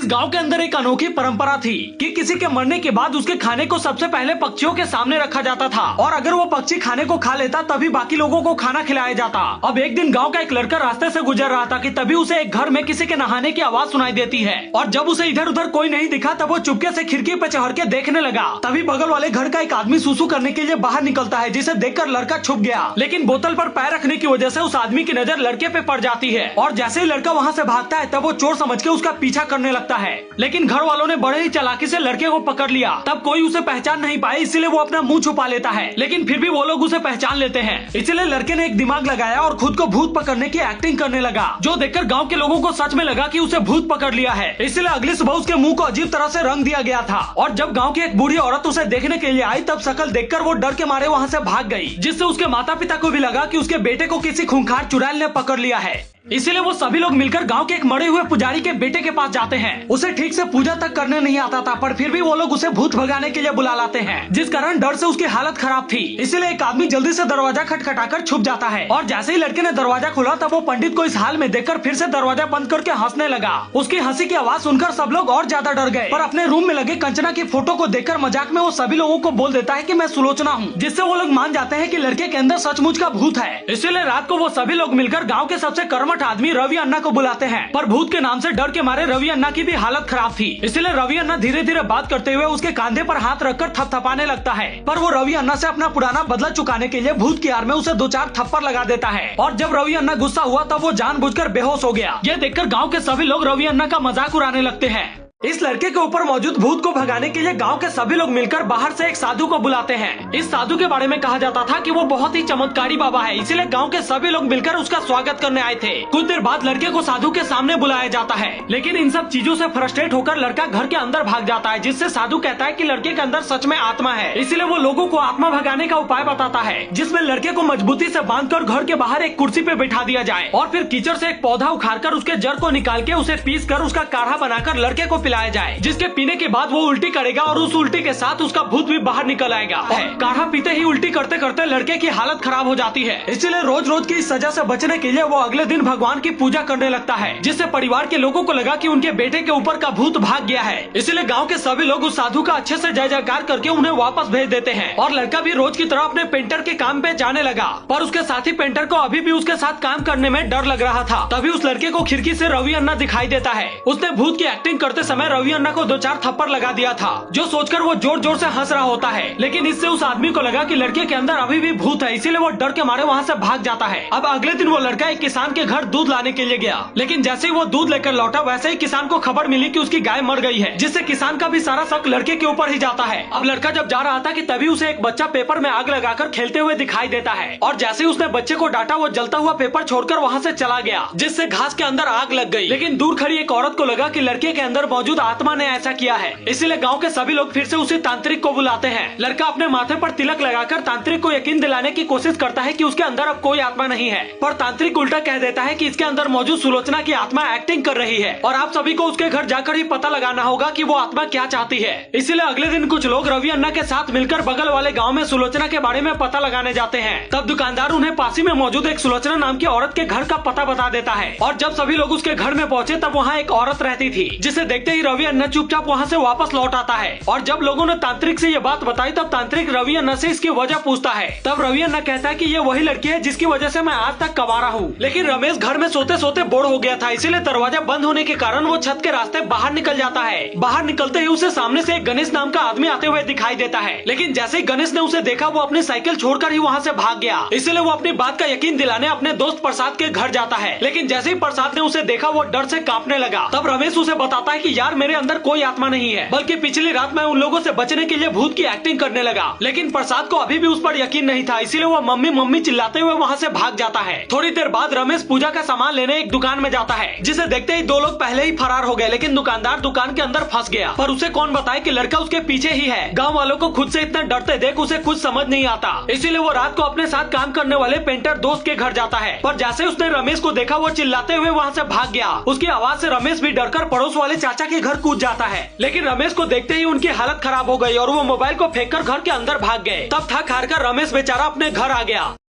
गांव के अंदर एक अनोखी परंपरा थी कि किसी के मरने के बाद उसके खाने को सबसे पहले पक्षियों के सामने रखा जाता था और अगर वो पक्षी खाने को खा लेता तभी बाकी लोगों को खाना खिलाया जाता। अब एक दिन गांव का एक लड़का रास्ते से गुजर रहा था कि तभी उसे एक घर में किसी के नहाने की आवाज सुनाई देती है और जब उसे इधर उधर कोई नहीं दिखा तब वो चुपके से खिड़की पे चढ़ के देखने लगा। तभी बगल वाले घर का एक आदमी सूसू करने के लिए बाहर निकलता है जिसे देखकर लड़का छुप गया, लेकिन बोतल पर पैर रखने की वजह से उस आदमी की नजर लड़के पे पड़ जाती है और जैसे ही लड़का वहाँ से भागता है तब वो चोर समझ के उसका पीछा करने लगता है। लेकिन घर वालों ने बड़े ही चालाकी से लड़के को पकड़ लिया। तब कोई उसे पहचान नहीं पाए इसलिए वो अपना मुंह छुपा लेता है, लेकिन फिर भी वो लोग उसे पहचान लेते हैं। इसलिए लड़के ने एक दिमाग लगाया और खुद को भूत पकड़ने की एक्टिंग करने लगा, जो देखकर गांव के लोगों को सच में लगा कि उसे भूत पकड़ लिया है। इसलिए अगली सुबह उसके मुंह को अजीब तरह से रंग दिया गया था और जब गाँव की एक बूढ़ी औरत उसे देखने के लिए आई तब शक्ल देखकर वो डर के मारे वहाँ से भाग गई, जिससे उसके माता पिता को भी लगा कि उसके बेटे को किसी खूंखार चुड़ैल ने पकड़ लिया है। इसीलिए वो सभी लोग मिलकर गांव के एक मरे हुए पुजारी के बेटे के पास जाते हैं। उसे ठीक से पूजा तक करने नहीं आता था पर फिर भी वो लोग उसे भूत भगाने के लिए बुला लाते हैं, जिस कारण डर से उसकी हालत खराब थी। इसलिए एक आदमी जल्दी से दरवाजा खटखटाकर छुप जाता है और जैसे ही लड़के ने दरवाजा खोला तब वो पंडित को इस हाल में देखकर फिर से दरवाजा बंद करके हंसने लगा। उसकी हंसी की आवाज सुनकर सब लोग और ज्यादा डर गए, पर अपने रूम में लगे कंचना की फोटो को देखकर मजाक में वो सभी लोगों को बोल देता है कि मैं सुलोचना हूँ, जिससे वो लोग मान जाते हैं कि लड़के के अंदर सचमुच का भूत है। इसीलिए रात को वो सभी लोग मिलकर गाँव के सबसे कर्मठ आदमी रवि अन्ना को बुलाते हैं, पर भूत के नाम से डर के मारे रवि अन्ना की भी हालत खराब थी। इसलिए रवि अन्ना धीरे धीरे बात करते हुए उसके कांधे पर हाथ रखकर थपथपाने लगता है, पर वो रवि अन्ना से अपना पुराना बदला चुकाने के लिए भूत की आड़ में उसे 2-4 थप्पड़ लगा देता है और जब रवि अन्ना गुस्सा हुआ तब वो जानबूझकर बेहोश हो गया। ये देखकर गाँव के सभी लोग रवि अन्ना का मजाक उड़ाने लगते हैं। इस लड़के के ऊपर मौजूद भूत को भगाने के लिए गांव के सभी लोग मिलकर बाहर से एक साधु को बुलाते हैं। इस साधु के बारे में कहा जाता था कि वो बहुत ही चमत्कारी बाबा है, इसीलिए गांव के सभी लोग मिलकर उसका स्वागत करने आए थे। कुछ देर बाद लड़के को साधु के सामने बुलाया जाता है, लेकिन इन सब चीजों से फ्रस्ट्रेट होकर लड़का घर के अंदर भाग जाता है, जिससे साधु कहता है कि लड़के के अंदर सच में आत्मा है। इसीलिए वो लोगों को आत्मा भगाने का उपाय बताता है, जिसमें लड़के को मजबूती से बांधकर घर के बाहर एक कुर्सी पे बैठा दिया जाए और फिर कीचड़ से एक पौधा उखाड़कर उसके जड़ को निकाल के उसे पीस कर उसका काढ़ा बनाकर लड़के को पिलाया जाए, जिसके पीने के बाद वो उल्टी करेगा और उस उल्टी के साथ उसका भूत भी बाहर निकल आएगा। काढ़ा पीते ही उल्टी करते करते लड़के की हालत खराब हो जाती है। इसलिए रोज रोज की इस सजा से बचने के लिए वो अगले दिन भगवान की पूजा करने लगता है, जिससे परिवार के लोगों को लगा कि उनके बेटे के ऊपर का भूत भाग गया है। इसलिए गाँव के सभी लोग उस साधु का अच्छे से जय जयकार करके उन्हें वापस भेज देते हैं और लड़का भी रोज की तरह अपने पेंटर के काम पे जाने लगा। पर उसके साथी पेंटर को अभी भी उसके साथ काम करने में डर लग रहा था। तभी उस लड़के को खिड़की से रवि अन्ना दिखाई देता है। उसने भूत की एक्टिंग करते समय रवि अन्ना को 2-4 थप्पड़ लगा दिया था, जो सोचकर वो जोर जोर से हंस रहा होता है, लेकिन इससे उस आदमी को लगा कि लड़के के अंदर अभी भी भूत है, इसीलिए वो डर के मारे वहाँ से भाग जाता है। अब अगले दिन वो लड़का एक किसान के घर दूध लाने के लिए गया, लेकिन जैसे ही वो दूध लेकर लौटा वैसे ही किसान को खबर मिली कि उसकी गाय मर गई है, जिससे किसान का भी सारा शक लड़के के ऊपर ही जाता है। अब लड़का जब जा रहा था कि तभी उसे एक बच्चा पेपर में आग लगाकर खेलते हुए दिखाई देता है और जैसे ही उसने बच्चे को डांटा वो जलता हुआ पेपर छोड़कर वहाँ से चला गया, जिससे घास के अंदर आग लग गई। लेकिन दूर खड़ी एक औरत को लगा कि लड़के के अंदर मौजूद आत्मा ने ऐसा किया है, इसलिए गांव के सभी लोग फिर से उसी तांत्रिक को बुलाते हैं। लड़का अपने माथे पर तिलक लगाकर तांत्रिक को यकीन दिलाने की कोशिश करता है कि उसके अंदर अब कोई आत्मा नहीं है, पर तांत्रिक उल्टा कह देता है कि इसके अंदर मौजूद सुलोचना की आत्मा एक्टिंग कर रही है और आप सभी को उसके घर जाकर ही पता लगाना होगा कि वो आत्मा क्या चाहती है। इसलिए अगले दिन कुछ लोग रवि अन्ना के साथ मिलकर बगल वाले गाँव में सुलोचना के बारे में पता लगाने जाते हैं। तब दुकानदार उन्हें पास ही में मौजूद एक सुलोचना नाम की औरत के घर का पता बता देता है और जब सभी लोग उसके घर में पहुँचे तब वहाँ एक औरत रहती थी, जिसे देखते ही रवि अन्ना चुपचाप वहाँ से वापस लौट आता है और जब लोगों ने तांत्रिक से ये बात बताई तब तांत्रिक रवि अन्ना से इसकी वजह पूछता है। तब रवि अन्ना कहता है कि ये वही लड़की है जिसकी वजह से मैं आज तक कबारा हूँ। लेकिन रमेश घर में सोते सोते बोर हो गया था, इसीलिए दरवाजा बंद होने के कारण वो छत के रास्ते बाहर निकल जाता है। बाहर निकलते ही उसे सामने से एक गणेश नाम का आदमी आते हुए दिखाई देता है, लेकिन जैसे ही गणेश ने उसे देखा वो अपनी साइकिल छोड़कर ही वहाँ से भाग गया। इसलिए वो अपनी बात का यकीन दिलाने अपने दोस्त प्रसाद के घर जाता है, लेकिन जैसे ही प्रसाद ने उसे देखा वो डर से कांपने लगा। तब रमेश उसे बताता है कि यार मेरे अंदर कोई आत्मा नहीं है, बल्कि पिछली रात मैं उन लोगों से बचने के लिए भूत की एक्टिंग करने लगा। लेकिन प्रसाद को अभी भी उस पर यकीन नहीं था, इसीलिए वो मम्मी मम्मी चिल्लाते हुए वहाँ से भाग जाता है। थोड़ी देर बाद रमेश पूजा का सामान लेने एक दुकान में जाता है, जिसे देखते ही 2 लोग पहले ही फरार हो गए, लेकिन दुकानदार दुकान के अंदर फंस गया। पर उसे कौन बताए कि लड़का उसके पीछे ही है। गाँव वालों को खुद से इतना डरते देख उसे कुछ समझ नहीं आता, इसीलिए वो रात को अपने साथ काम करने वाले पेंटर दोस्त के घर जाता है। पर जैसे उसने रमेश को देखा वो चिल्लाते हुए वहाँ से भाग गया। उसकी आवाज से रमेश भी डरकर पड़ोस वाले चाचा के घर कूद जाता है, लेकिन रमेश को देखते ही उनकी हालत खराब हो गई और वो मोबाइल को फेंककर घर के अंदर भाग गए। तब थक हार कर रमेश बेचारा अपने घर आ गया।